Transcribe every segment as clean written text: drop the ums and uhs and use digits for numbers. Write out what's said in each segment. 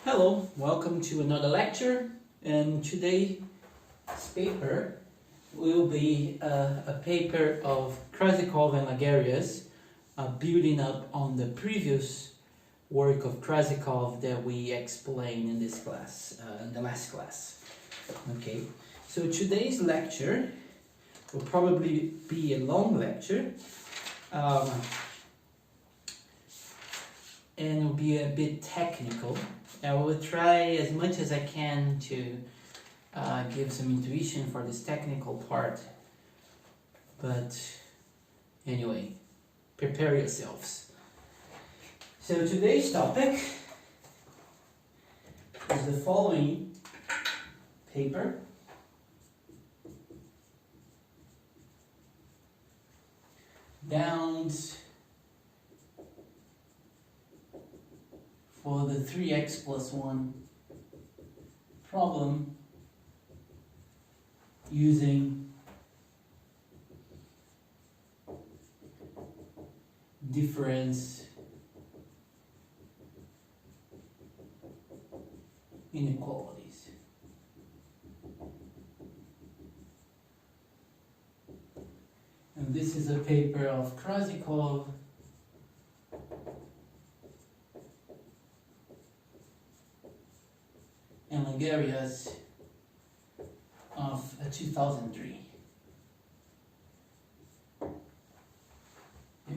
Hello, welcome to another lecture, and today's paper will be a paper of Krasikov and Lagarias, building up on the previous work of Krasikov that we explained in this class, in the last class. Okay, so today's lecture will probably be a long lecture, and it will be a bit technical. I will try as much as I can to give some intuition for this technical part, but anyway, prepare yourselves. So today's topic is the following paper. Bounds for the 3x plus 1 problem using difference inequalities. And this is a paper of Krasikov and Lagarias of 2003.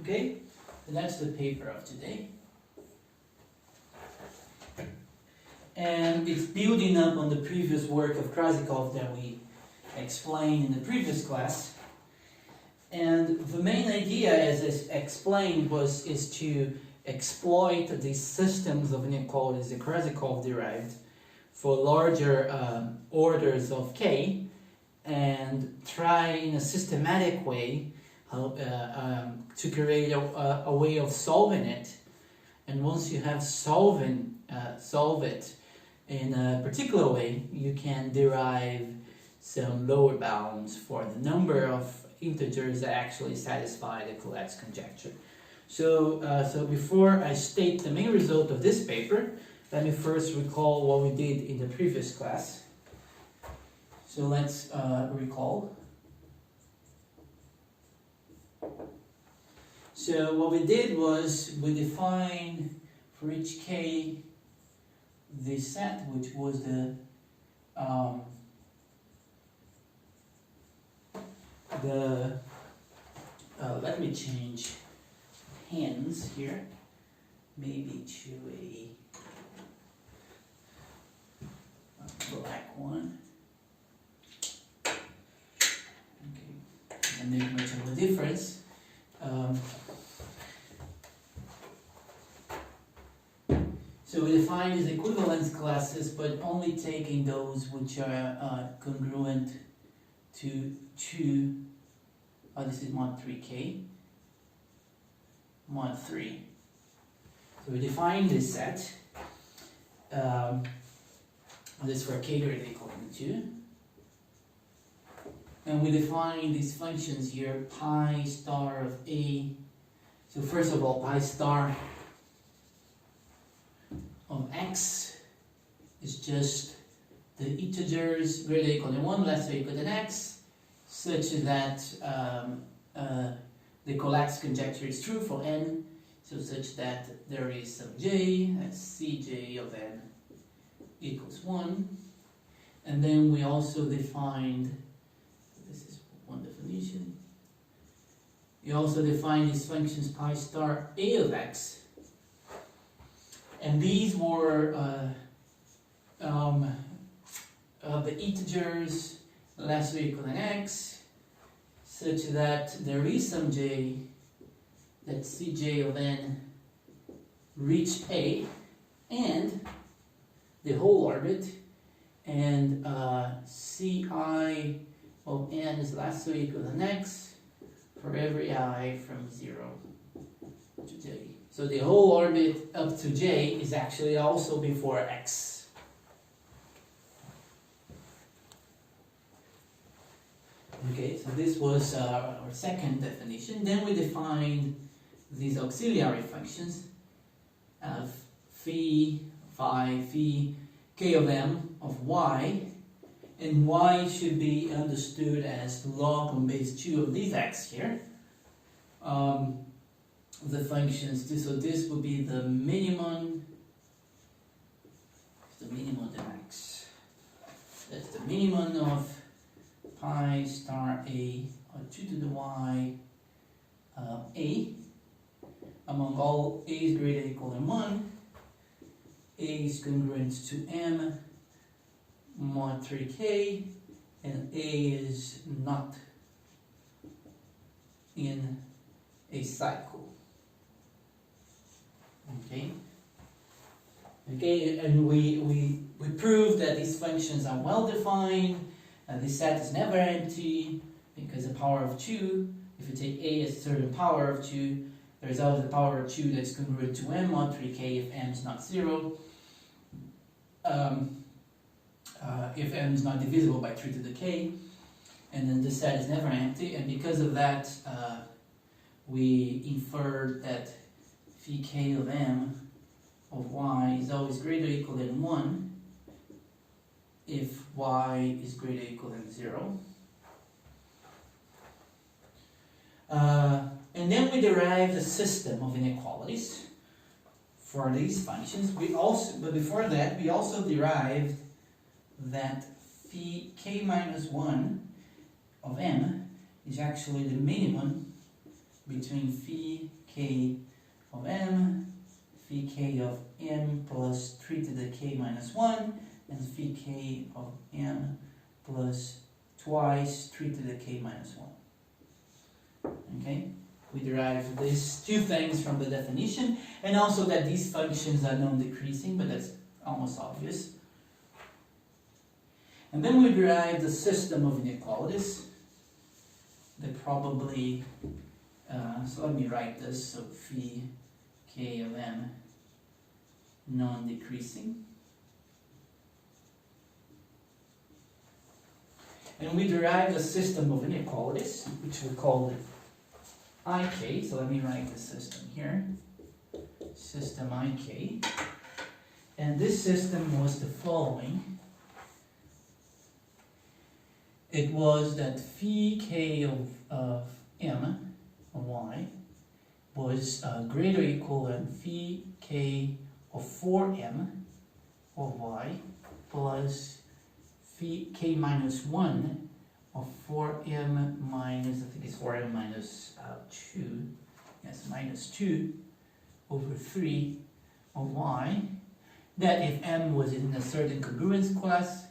Okay, so that's the paper of today. And it's building up on the previous work of Krasikov that we explained in the previous class. And the main idea, as I explained, is to exploit these systems of inequalities that Krasikov derived for larger orders of k, and try in a systematic way to create a way of solving it. And once you have solve it in a particular way, you can derive some lower bounds for the number of integers that actually satisfy the Collatz conjecture. So before I state the main result of this paper, let me first recall what we did in the previous class. So let's recall. So what we did was we defined for each k the set, which was the let me change hands here, maybe to a black one. Okay, doesn't make much of a difference. So we define these equivalence classes, but only taking those which are congruent to two. This is mod 3k, mod 3. So we define this set. This for k greater than equal to 2. And we define these functions here, pi star of a. So first of all, pi star of x is just the integers greater than equal to 1, less than equal to x, such that the Collatz conjecture is true for n, so such that there is some j, that's cj of n equals 1. And then we also defined, this is one definition, we also define these functions pi star a of x, and these were the integers less or equal than x, such that there is some j, that cj of n reach a, and the whole orbit, and ci of n is less or equal than x for every I from 0 to j. So the whole orbit up to j is actually also before x. Okay, so this was our second definition. Then we defined these auxiliary functions of phi phi phi k of m of y, and y should be understood as log on base 2 of these x here. The functions, so this would be the minimum of x. That's the minimum of pi star a, or 2 to the y, a, among all a is greater than or equal than 1. A is congruent to m mod 3k, and a is not in a cycle. Okay, and we proved that these functions are well defined, and this set is never empty because the power of 2, if you take a as a certain power of 2, there is always a power of 2 that's congruent to m mod 3k if m is not 0. If m is not divisible by 3 to the k, and then this set is never empty, and because of that we inferred that phi k of m of y is always greater or equal than 1 if y is greater or equal than 0. And then we derived a system of inequalities for these functions. But before that, we also derived that phi k minus 1 of m is actually the minimum between phi k of m, phi k of m plus 3 to the k minus 1, and phi k of m plus twice 3 to the k minus 1. Okay? We derive these two things from the definition, and also that these functions are non-decreasing, but that's almost obvious. And then we derive the system of inequalities. That probably, so let me write this, so phi k of m non-decreasing. And we derive the system of inequalities, which we call ik. So let me write the system here. System ik. And this system was the following. It was that phi k of m of y was greater or equal than phi k of 4m of y plus phi k minus 1 of 4m minus, I think it's 4m minus 2, yes, minus 2 over 3 of y, that if m was in a certain congruence class,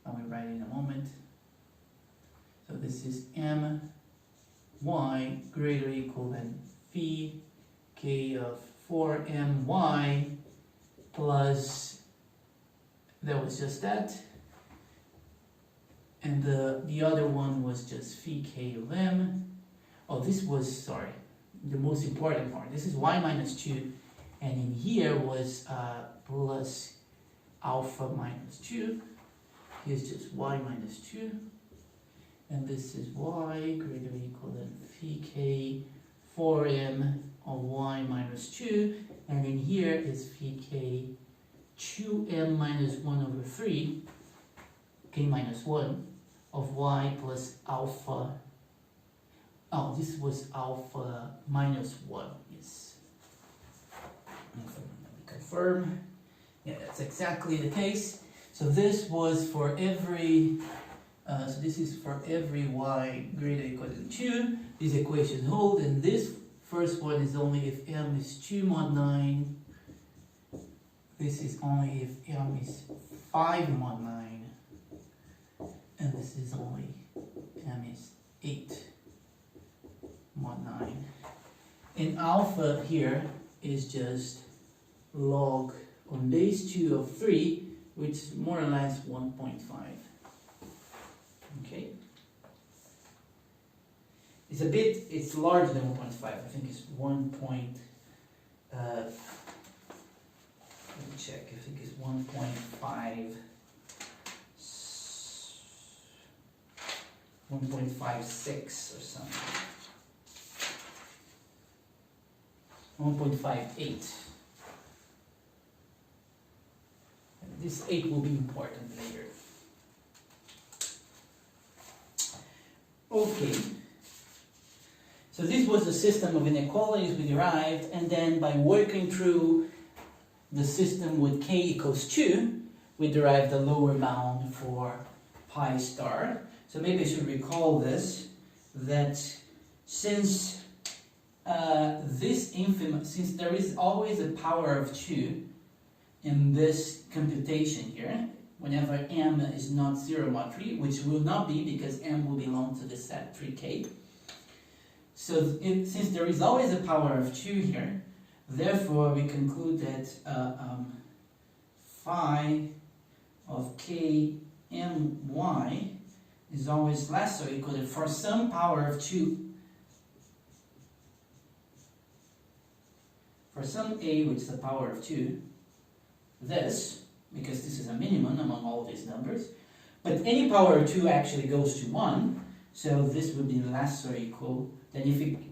I will write it in a moment. So this is m y greater or equal than phi k of 4m y plus, that was just that, and the other one was just phi k of m. Oh, this was, sorry, the most important part. This is y minus 2, and in here was plus alpha minus 2. Here's just y minus 2. And this is y greater or equal than phi k 4m of y minus 2. And in here is phi k 2m minus 1 over 3, k minus 1, of y plus alpha. Oh, this was alpha minus 1, yes. Let me confirm. Yeah, that's exactly the case. So this was for every, so this is for every y greater or equal than 2. These equations hold, and this first one is only if m is 2 mod 9. This is only if m is 5 mod 9. And this is only m is 8 mod 9. And alpha here is just log on base 2 of 3, which is more or less 1.5. Okay? It's larger than 1.5. I think it's 1. Let me check. I think it's 1.5. 1.56 or something. 1.58. this 8 will be important later. Okay. So this was the system of inequalities we derived, and then by working through the system with k equals 2, we derived the lower bound for pi star. So maybe I should recall this, that since since there is always a power of 2 in this computation here, whenever m is not zero mod 3, which will not be because m will belong to the set 3k. So since there is always a power of 2 here, therefore we conclude that phi of k my is always less or equal to, for some power of 2, for some a which is the power of 2, this, because this is a minimum among all these numbers, but any power of 2 actually goes to 1, so this would be less or equal. Then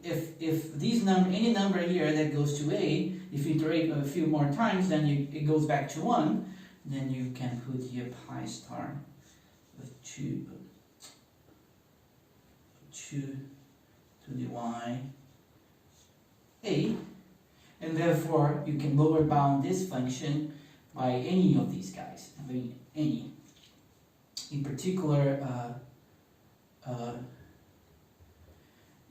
if these any number here that goes to a, if you iterate a few more times, then it goes back to 1, then you can put here pi star of 2 to the y a, and therefore you can lower bound this function by any of these guys. I mean, any. In particular,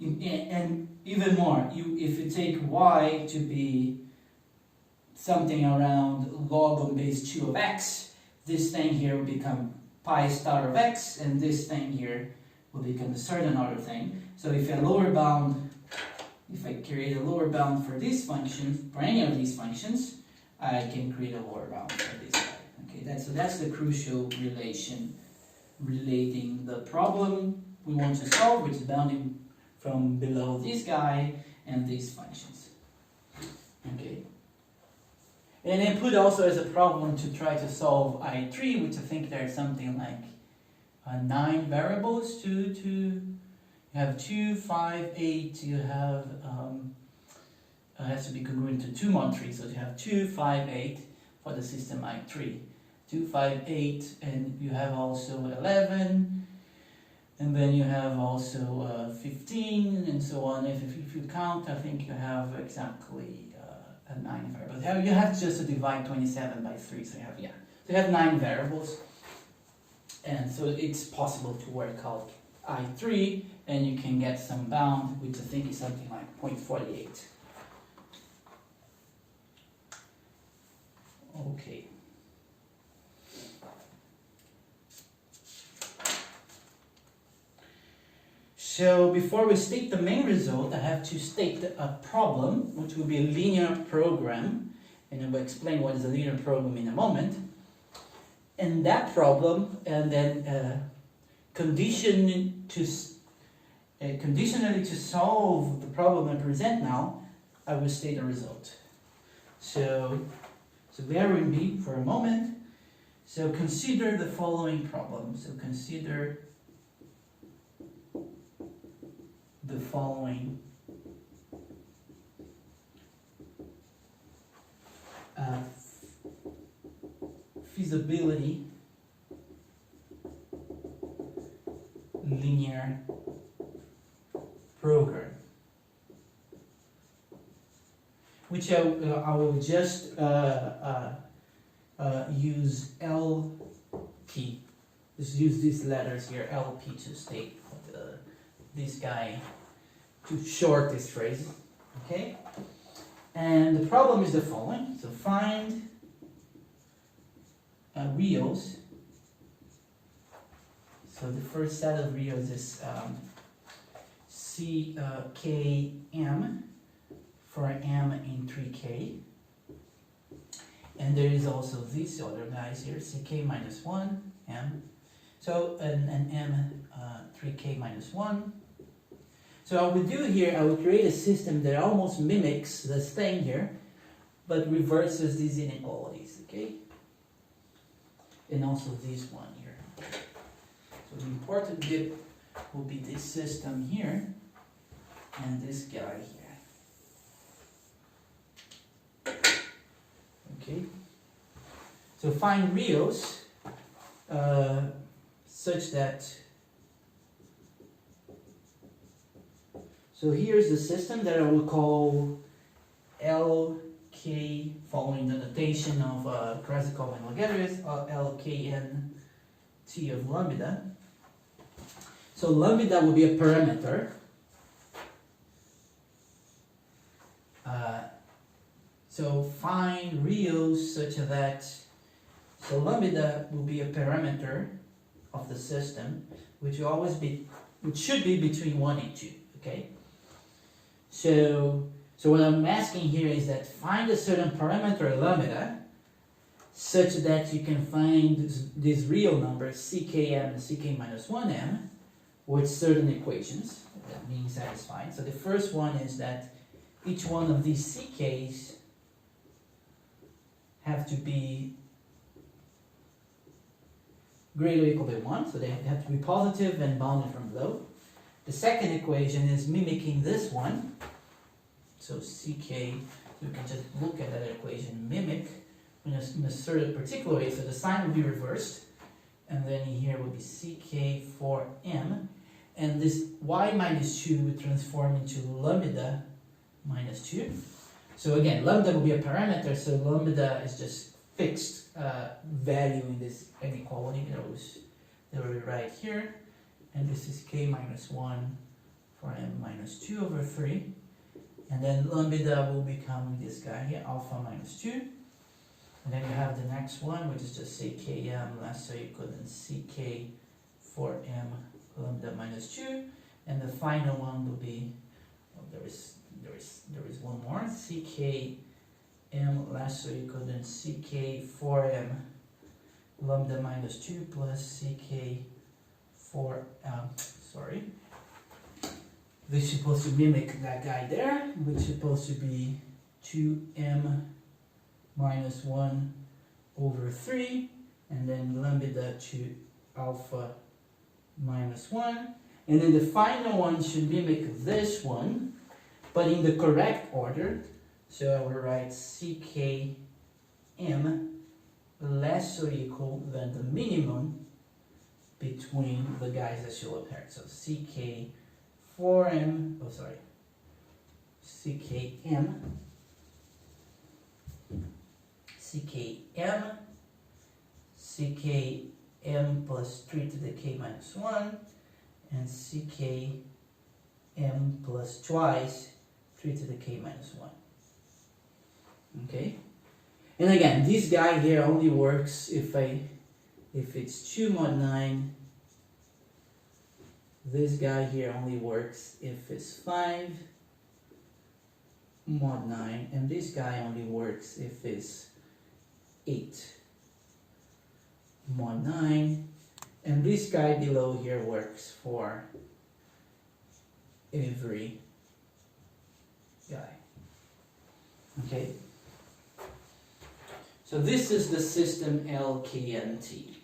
and even more, if you take y to be something around log on base 2 of x, this thing here will become pi star of x, and this thing here will become a certain other thing. So if I create a lower bound for this function, for any of these functions, I can create a lower bound for this guy. Okay, that's the crucial relation relating the problem we want to solve, which is bounding from below this guy and these functions. Okay. And I put also as a problem to try to solve I3, which I think there's something like 9 variables you have 2, 5, 8, you have, it has to be congruent to 2 mod 3, so you have 2, 5, 8 for the system I3. 2, 5, 8, and you have also 11, and then you have also 15, and so on. If you count, I think you have exactly 9 variables. You have just to divide 27 by 3, so you have 9 variables. And so it's possible to work out I3, and you can get some bound, which I think is something like 0.48. Okay. So before we state the main result, I have to state a problem, which will be a linear program, and I will explain what is a linear program in a moment. And that problem, and then conditionally to solve the problem I present now, I will state a result. So bear with me for a moment. So consider the following problem. So consider the following feasibility linear program, which I will just use LP. Just use these letters here, LP, to state this guy, to short this phrase. Okay? And the problem is the following. So find reals. So the first set of reals is CKM for m in 3k. And there is also these other guys here, CK minus 1, m. So an m 3k minus 1. So I will do here, I will create a system that almost mimics this thing here, but reverses these inequalities, okay? And also this one here. So the important bit will be this system here, and this guy here. Okay? So find reals such that, so here's the system that I will call LK, following the notation of Krasikov and Lagarias, LKN T of lambda. So lambda will be a parameter. So find reals such that, so lambda will be a parameter of the system, which will always be, which should be between 1 and 2. Okay. So what I'm asking here is that find a certain parameter lambda such that you can find this real number ckm and ck minus 1m with certain equations that being satisfied. So the first one is that each one of these ck's have to be greater or equal to 1, so they have to be positive and bounded from below. The second equation is mimicking this one. So ck, you can just look at that equation, mimic in a certain particular way, so the sign will be reversed, and then here will be ck for m, and this y minus 2 will transform into lambda minus 2. So again, lambda will be a parameter, so lambda is just fixed value in this inequality that we write here, and this is k minus 1 for m minus 2 over 3, and then lambda will become this guy here, alpha minus 2, and then you have the next one, which is just say km less or equal than ck for m lambda minus 2, and the final one will be, oh, there is one more, ck m less or equal than ck for m lambda minus 2 plus ck for sorry, this is supposed to mimic that guy there, which is supposed to be 2m minus 1 over 3, and then lambda to alpha minus 1, and then the final one should mimic this one, but in the correct order. So I will write ckm less or equal than the minimum between the guys that show up here. So ck 4m, oh sorry, ckm plus 3 to the k minus 1, and ckm plus twice 3 to the k minus 1. Okay, and again, this guy here only works if it's 2 mod 9. This guy here only works if it's 5 mod 9, and this guy only works if it's 8 mod 9, and this guy below here works for every guy. Okay, so this is the system LKNT.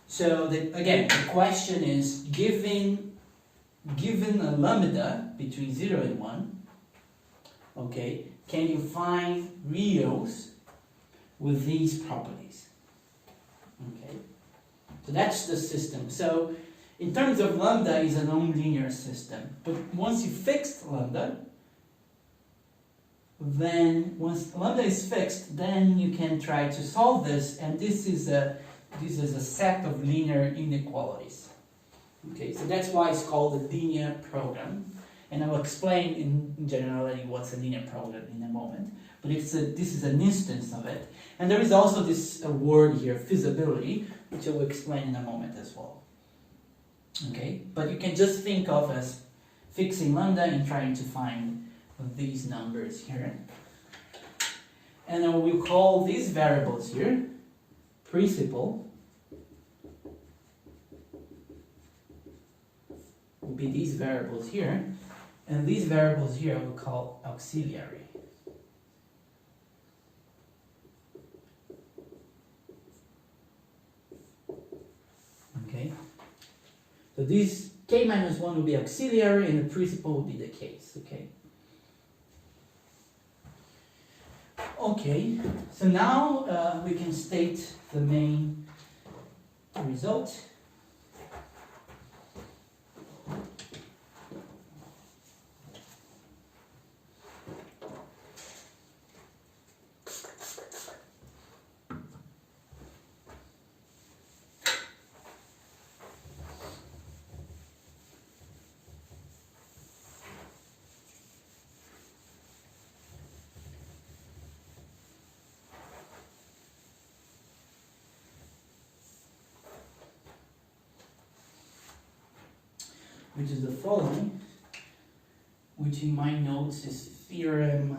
So again, the question is, given a lambda between 0 and 1, okay, can you find reals with these properties? Okay, so that's the system. So in terms of lambda, is a nonlinear system, but once you fixed lambda, then once lambda is fixed, then you can try to solve this, and this is a set of linear inequalities. Okay, so that's why it's called a linear program, and I will explain in generality what's a linear program in a moment. But this is an instance of it, and there is also this word here, feasibility, which I will explain in a moment as well. Okay, but you can just think of as fixing lambda and trying to find these numbers here, and then we'll call these variables here principal. Will be these variables here, and these variables here we'll call auxiliary. Okay, so these k minus 1 will be auxiliary, and the principal will be the case. Okay. Okay, so now we can state the main result. Which is the following, which in my notes is theorem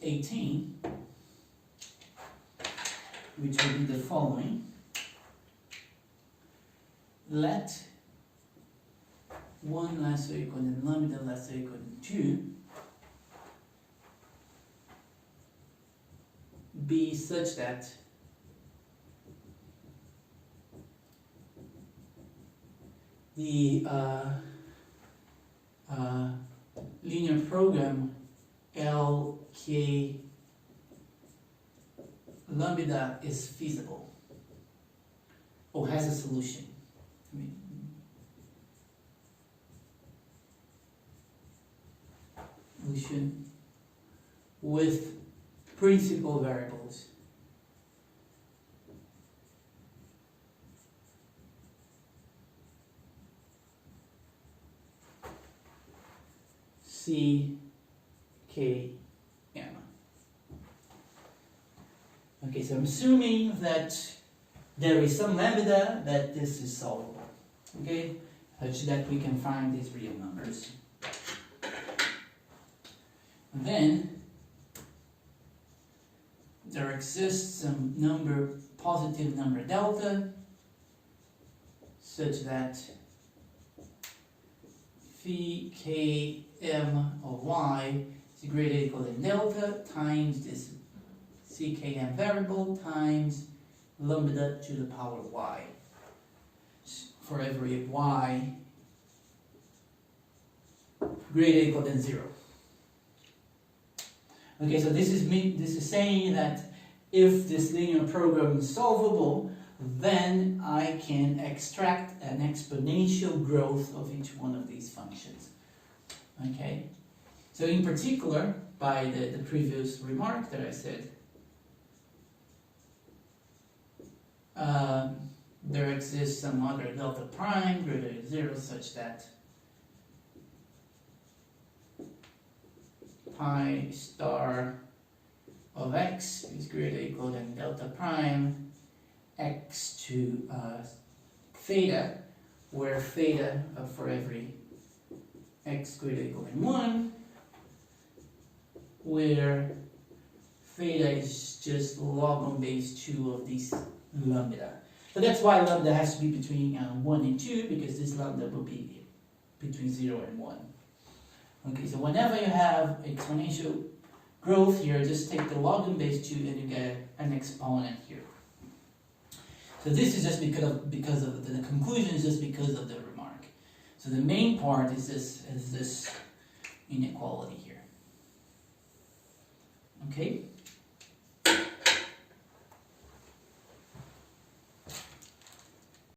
18, which will be the following. Let 1 less or equal than lambda less or equal than 2 be such that the linear program LK lambda is feasible or has a solution. Solution with principal variables. C, K, M. Okay, so I'm assuming that there is some lambda that this is solvable, okay, such that we can find these real numbers. And then there exists some number, positive number delta, such that phi k m of y is greater or equal than delta times this ckm variable times lambda to the power y for every y greater or equal than 0. Okay, so this is saying that if this linear program is solvable, then I can extract an exponential growth of each one of these functions. Okay, so in particular, by the previous remark that I said, there exists some other delta prime greater than 0 such that pi star of x is greater or equal than delta prime x to theta, where theta for every x greater or equal than 1, where theta is just log on base 2 of these lambda. So that's why lambda has to be between 1 and 2, because this lambda will be between 0 and 1. Okay, so whenever you have exponential growth here, just take the log on base 2 and you get an exponent here. So this is just because of the conclusion is just because of the remark. So the main part is this inequality here. Okay?